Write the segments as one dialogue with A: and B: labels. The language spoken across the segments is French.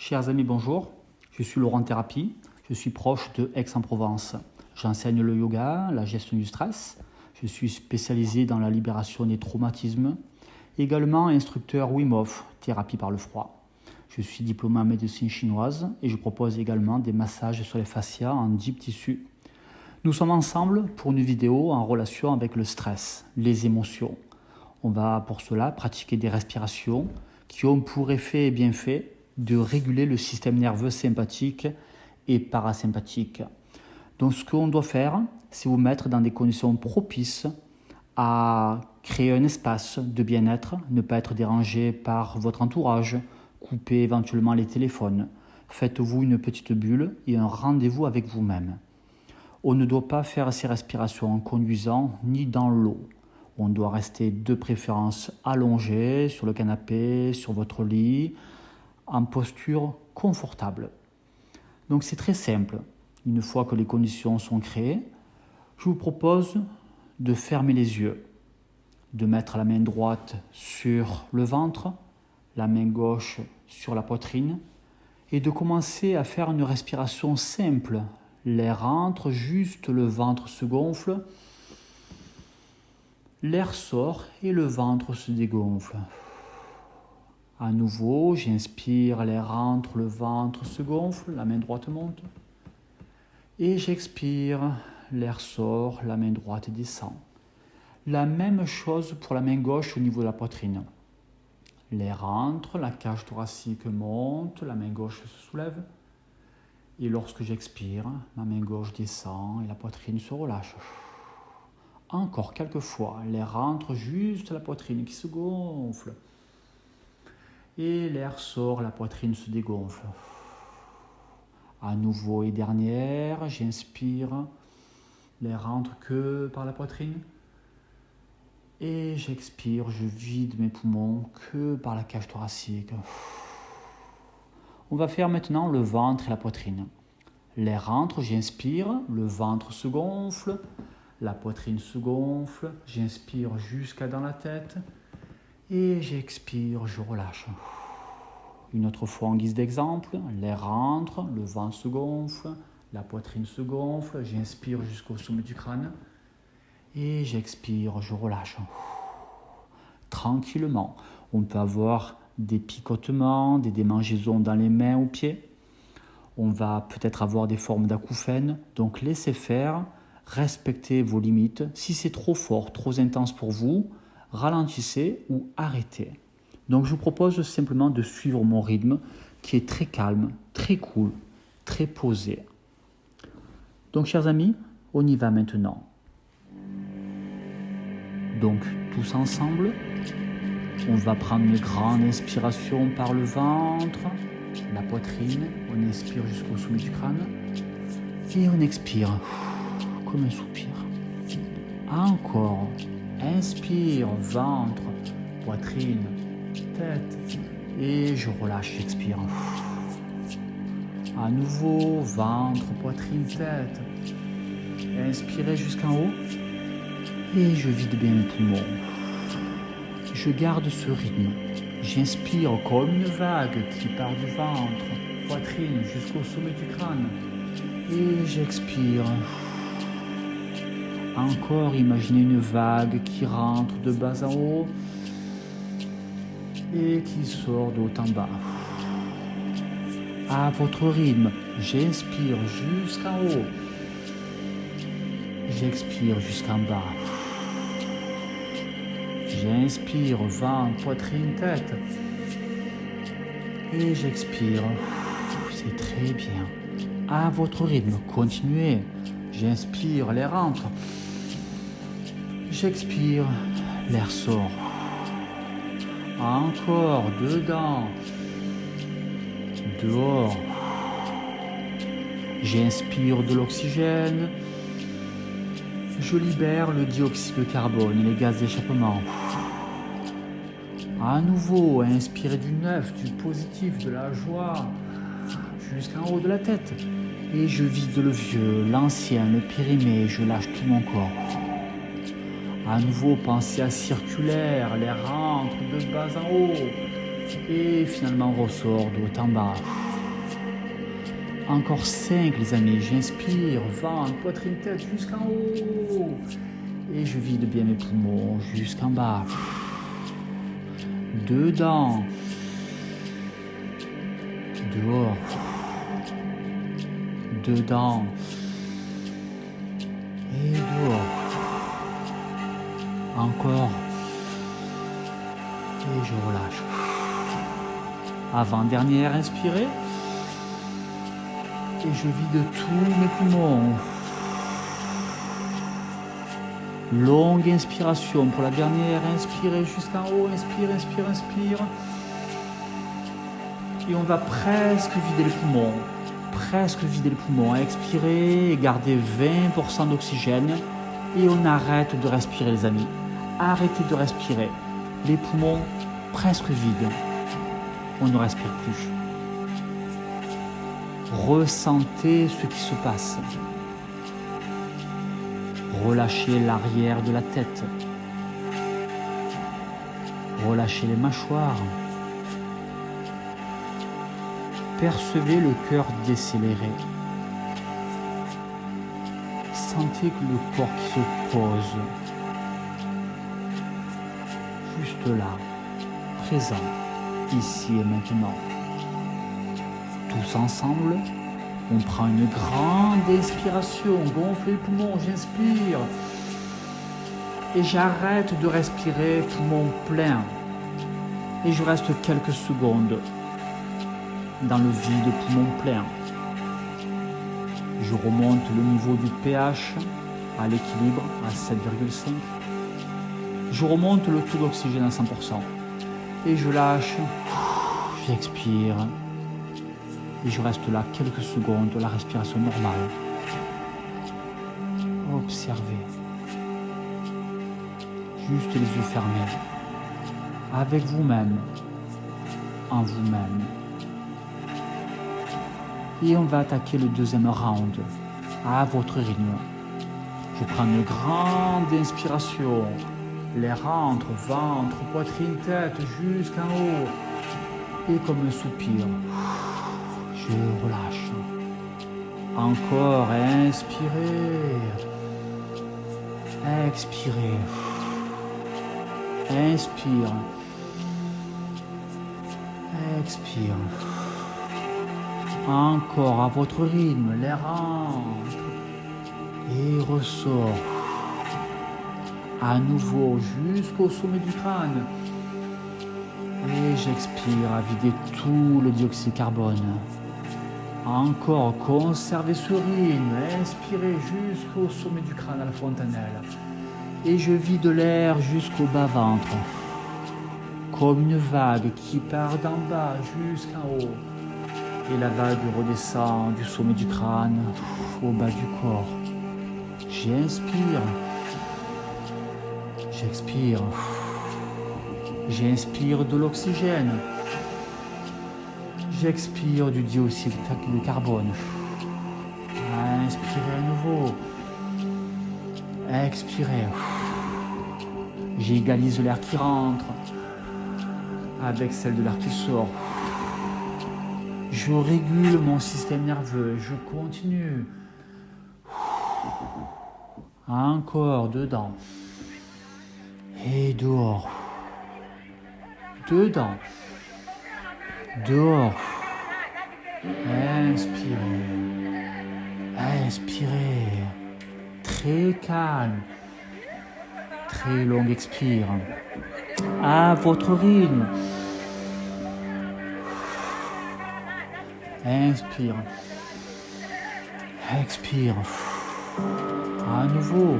A: Chers amis, bonjour. Je suis Laurent Thérapie. Je suis proche de Aix-en-Provence. J'enseigne le yoga, la gestion du stress. Je suis spécialisé dans la libération des traumatismes. Également instructeur Wim Hof, thérapie par le froid. Je suis diplômé en médecine chinoise et je propose également des massages sur les fascias en deep tissu. Nous sommes ensemble pour une vidéo en relation avec le stress, les émotions. On va pour cela pratiquer des respirations qui ont pour effet et bienfait de réguler le système nerveux sympathique et parasympathique. Donc ce qu'on doit faire, c'est vous mettre dans des conditions propices à créer un espace de bien-être, ne pas être dérangé par votre entourage, couper éventuellement les téléphones. Faites-vous une petite bulle et un rendez-vous avec vous-même. On ne doit pas faire ces respirations en conduisant ni dans l'eau. On doit rester de préférence allongé sur le canapé, sur votre lit, en posture confortable. Donc c'est très simple. Une fois que les conditions sont créées, je vous propose de fermer les yeux, de mettre la main droite sur le ventre, la main gauche sur la poitrine et de commencer à faire une respiration simple. L'air entre, juste le ventre se gonfle, l'air sort et le ventre se dégonfle. À nouveau, j'inspire, l'air entre, le ventre se gonfle, la main droite monte. Et j'expire, l'air sort, la main droite descend. La même chose pour la main gauche au niveau de la poitrine. L'air entre, la cage thoracique monte, la main gauche se soulève. Et lorsque j'expire, ma main gauche descend et la poitrine se relâche. Encore quelques fois, l'air entre, juste la poitrine qui se gonfle. Et l'air sort, la poitrine se dégonfle. À nouveau et dernière, j'inspire, l'air rentre que par la poitrine. Et j'expire, je vide mes poumons que par la cage thoracique. On va faire maintenant le ventre et la poitrine. L'air rentre, j'inspire, le ventre se gonfle, la poitrine se gonfle, j'inspire jusqu'à dans la tête et j'expire, je relâche. Une autre fois en guise d'exemple, l'air rentre, le ventre se gonfle, la poitrine se gonfle, j'inspire jusqu'au sommet du crâne et j'expire, je relâche. Tranquillement, on peut avoir des picotements, des démangeaisons dans les mains ou pieds. On va peut-être avoir des formes d'acouphènes, donc laissez faire, respectez vos limites. Si c'est trop fort, trop intense pour vous, ralentissez ou arrêtez. Donc je vous propose simplement de suivre mon rythme qui est très calme, très cool, très posé. Donc chers amis, on y va maintenant. Donc tous ensemble, on va prendre une grande inspiration par le ventre, la poitrine, on inspire jusqu'au sommet du crâne et on expire comme un soupir. Encore, inspire, ventre, poitrine, tête et je relâche, j'expire. À nouveau, ventre, poitrine, tête. Inspirez jusqu'en haut et je vide bien mes poumons. Je garde ce rythme. J'inspire comme une vague qui part du ventre, poitrine jusqu'au sommet du crâne. Et j'expire. Encore, imaginez une vague qui rentre de bas en haut et qui sort de haut en bas. À votre rythme, j'inspire jusqu'en haut. J'expire jusqu'en bas. J'inspire, ventre, poitrine, tête. Et j'expire. C'est très bien. À votre rythme, continuez. J'inspire, l'air rentre. J'expire, l'air sort. Encore, dedans. Dehors. J'inspire de l'oxygène. Je libère le dioxyde de carbone et les gaz d'échappement. À nouveau, inspirez du neuf, du positif, de la joie, jusqu'en haut de la tête. Et je vide le vieux, l'ancien, le périmé, je lâche tout mon corps. À nouveau, pensez à circulaire, l'air rentre de bas en haut et finalement ressort de haut en bas. Encore 5 les amis, j'inspire, ventre, poitrine, tête jusqu'en haut. Et je vide bien mes poumons jusqu'en bas. Dedans. Dehors. Dedans. Et dehors. Encore. Et je relâche. Avant-dernière, inspirez. Et je vide tous mes poumons. Longue inspiration pour la dernière. Inspirez jusqu'en haut. Inspire, inspire, inspire. Et on va presque vider les poumons. Presque vider les poumons. Expirez et gardez 20% d'oxygène. Et on arrête de respirer les amis. Arrêtez de respirer. Les poumons presque vides. On ne respire plus. Ressentez ce qui se passe. Relâchez l'arrière de la tête. Relâchez les mâchoires. Percevez le cœur décéléré. Sentez que le corps qui se pose. Juste là, présent, ici et maintenant. Tous ensemble, on prend une grande inspiration, gonfle les poumons, j'inspire. Et j'arrête de respirer poumon plein. Et je reste quelques secondes dans le vide poumon plein. Je remonte le niveau du pH à l'équilibre à 7,5. Je remonte le taux d'oxygène à 100%. Et je lâche, j'expire. Et je reste là quelques secondes, la respiration normale. Observez. Juste les yeux fermés. Avec vous-même. En vous-même. Et on va attaquer le deuxième round. À votre rythme. Je prends une grande inspiration. Les rentres, ventre, poitrine, tête, jusqu'en haut. Et comme un soupir. Je relâche. Encore, inspirez. Expirez. Inspire. Expire. Encore à votre rythme, les rentre. Et ressort. À nouveau jusqu'au sommet du crâne. Et j'expire à vider tout le dioxyde de carbone. Encore, conservez ce rythme. Inspirez jusqu'au sommet du crâne à la fontanelle. Et je vide l'air jusqu'au bas-ventre. Comme une vague qui part d'en bas jusqu'en haut. Et la vague redescend du sommet du crâne au bas du corps. J'inspire. J'expire. J'inspire de l'oxygène. J'expire du dioxyde de carbone. Inspirez à nouveau. Expirez. J'égalise l'air qui rentre avec celle de l'air qui sort. Je régule mon système nerveux. Je continue. Encore dedans. Et dehors. Dedans. Dehors. Inspirez. Inspirez. Très calme. Très long expire. À votre rythme. Inspire. Expire. À nouveau.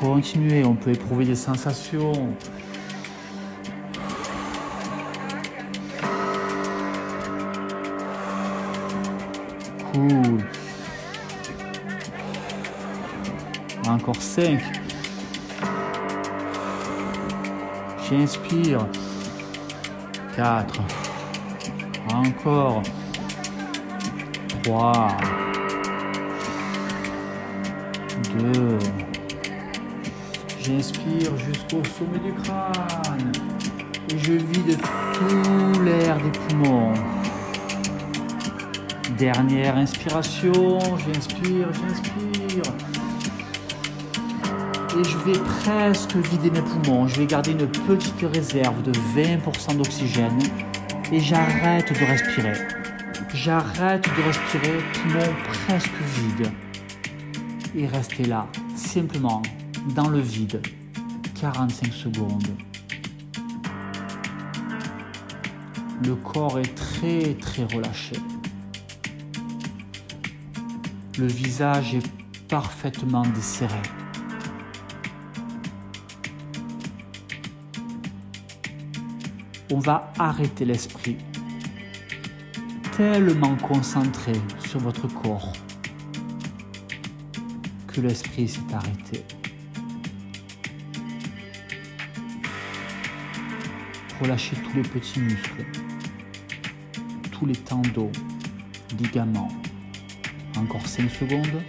A: Continuez, on peut éprouver des sensations. Cool. Encore 5. J'inspire. 4. Encore. 3. 2. J'inspire jusqu'au sommet du crâne et je vide tout l'air des poumons. Dernière inspiration, j'inspire. Et je vais presque vider mes poumons. Je vais garder une petite réserve de 20% d'oxygène et j'arrête de respirer. Poumons presque vides. Et restez là, simplement, dans le vide, 45 secondes. Le corps est très très relâché. Le visage est parfaitement desserré. On va arrêter l'esprit, tellement concentré sur votre corps que l'esprit s'est arrêté. Relâchez tous les petits muscles, tous les tendons, ligaments. Encore 5 secondes.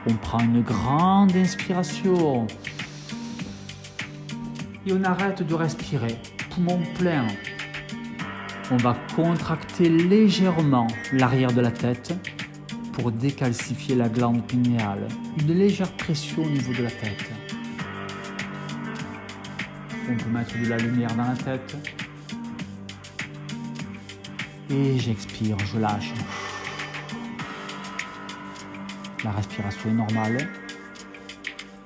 A: On prend une grande inspiration. Et on arrête de respirer. Poumon plein. On va contracter légèrement l'arrière de la tête pour décalcifier la glande pinéale. Une légère pression au niveau de la tête. On peut mettre de la lumière dans la tête. Et j'expire, je lâche. La respiration est normale.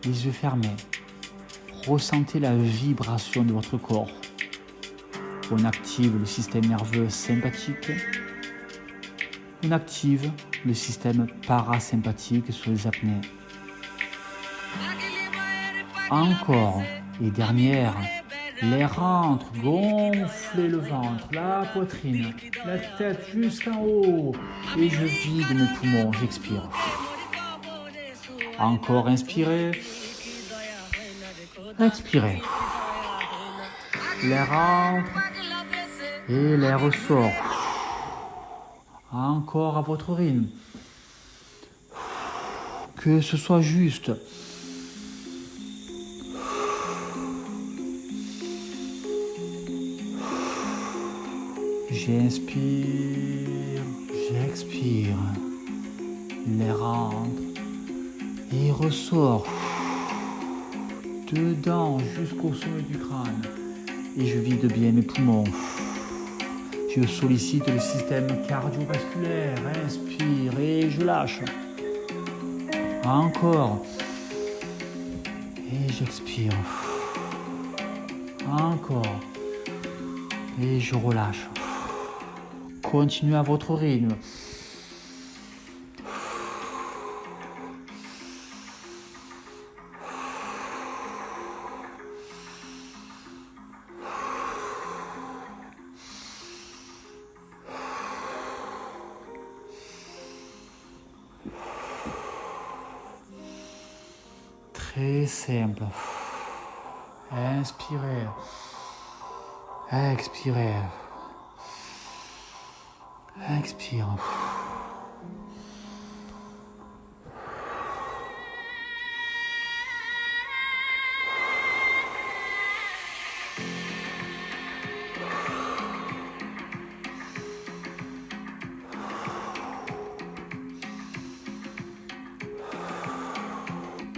A: Les yeux fermés. Ressentez la vibration de votre corps. On active le système nerveux sympathique. On active le système parasympathique sur les apnées. Encore. Et dernière. L'air rentre, gonflez le ventre, la poitrine, la tête jusqu'en haut. Et je vide mes poumons, j'expire. Encore inspirez. Expirez. L'air rentre et l'air ressort. Encore à votre rythme. Que ce soit juste. J'inspire, j'expire. L'air rentre et ressort. Dedans jusqu'au sommet du crâne. Et je vide bien mes poumons. Je sollicite le système cardiovasculaire. Inspire et je lâche. Encore. Et j'expire. Encore. Et je relâche. Continuez à votre rythme. Très simple. Inspirez. Expirez. Expire.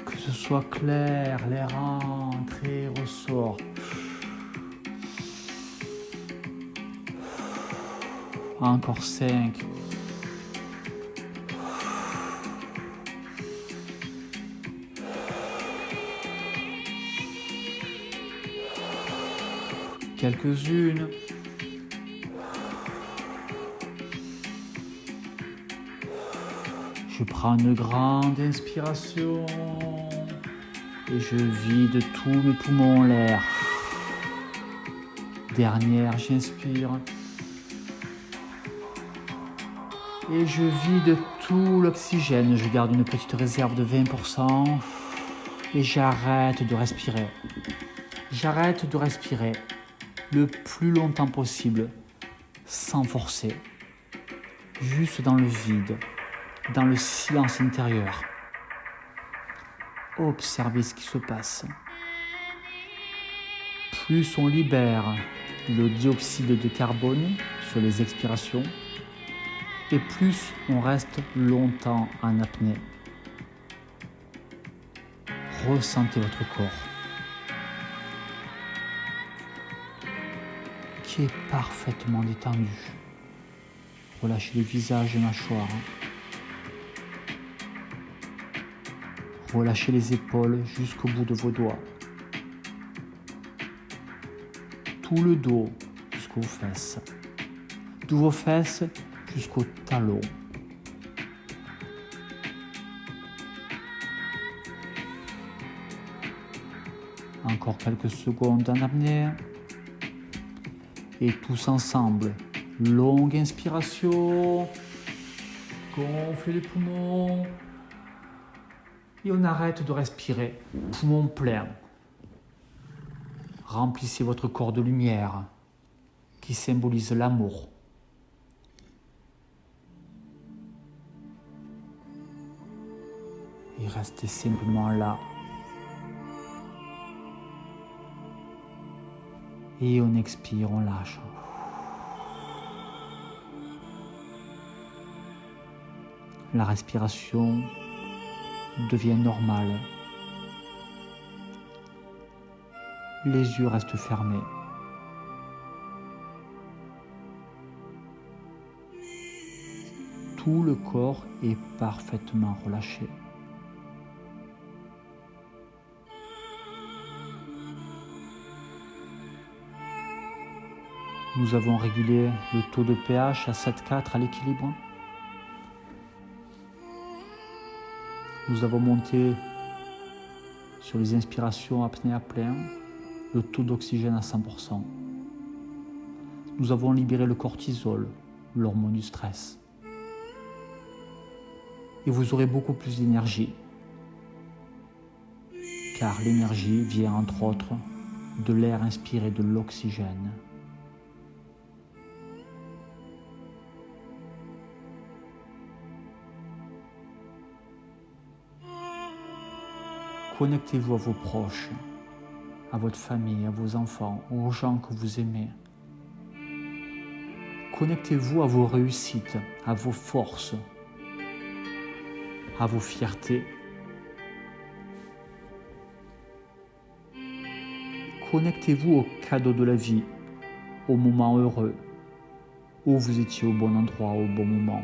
A: Que ce soit clair, l'air entre et ressort. Encore 5. Quelques-unes. Je prends une grande inspiration et je vide tous mes poumons en l'air. Dernière, j'inspire. Et je vide tout l'oxygène. Je garde une petite réserve de 20%. Et j'arrête de respirer. J'arrête de respirer le plus longtemps possible, sans forcer. Juste dans le vide, dans le silence intérieur. Observez ce qui se passe. Plus on libère le dioxyde de carbone sur les expirations, et plus on reste longtemps en apnée. Ressentez votre corps qui est parfaitement détendu. Relâchez le visage et mâchoire. Relâchez les épaules jusqu'au bout de vos doigts. Tout le dos jusqu'aux fesses. De vos fesses jusqu'aux talons. Encore quelques secondes en apnée. Et tous ensemble, longue inspiration, gonflez les poumons. Et on arrête de respirer, poumons pleins. Remplissez votre corps de lumière qui symbolise l'amour. Et restez simplement là. Et on expire, on lâche. La respiration devient normale. Les yeux restent fermés. Tout le corps est parfaitement relâché. Nous avons régulé le taux de pH à 7,4 à l'équilibre. Nous avons monté sur les inspirations apnée à plein le taux d'oxygène à 100%. Nous avons libéré le cortisol, l'hormone du stress. Et vous aurez beaucoup plus d'énergie, car l'énergie vient entre autres de l'air inspiré, de l'oxygène. Connectez-vous à vos proches, à votre famille, à vos enfants, aux gens que vous aimez. Connectez-vous à vos réussites, à vos forces, à vos fiertés. Connectez-vous aux cadeaux de la vie, aux moments heureux, où vous étiez au bon endroit, au bon moment.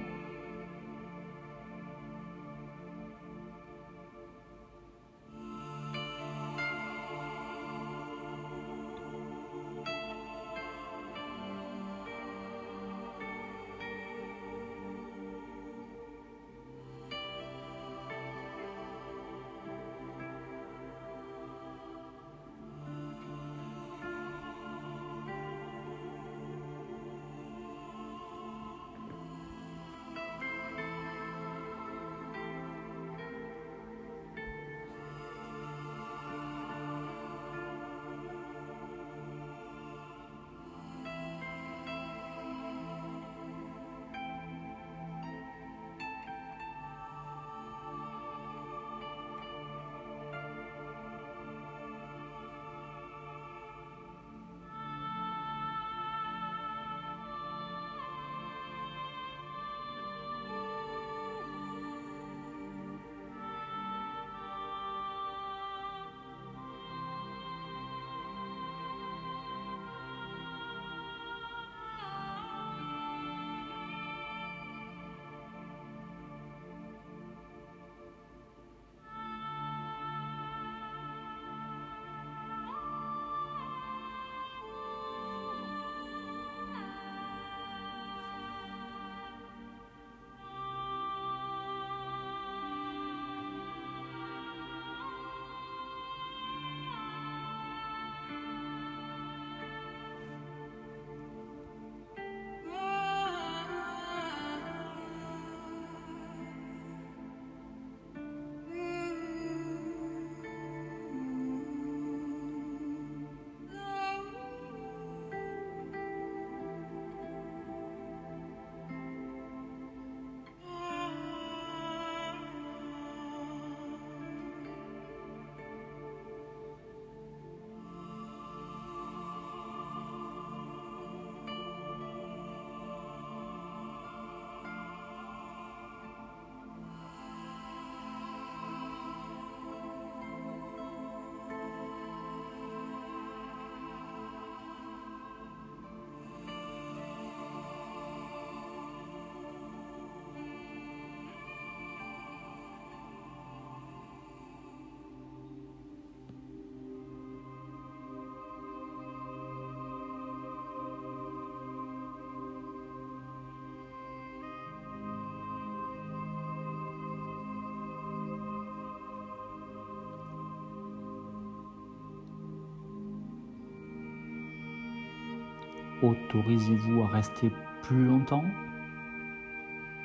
A: autorisez-vous à rester plus longtemps,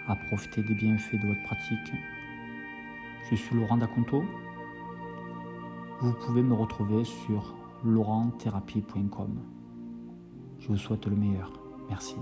A: à profiter des bienfaits de votre pratique. Je suis Laurent Daconto. Vous pouvez me retrouver sur laurentthérapie.com. Je vous souhaite le meilleur. Merci.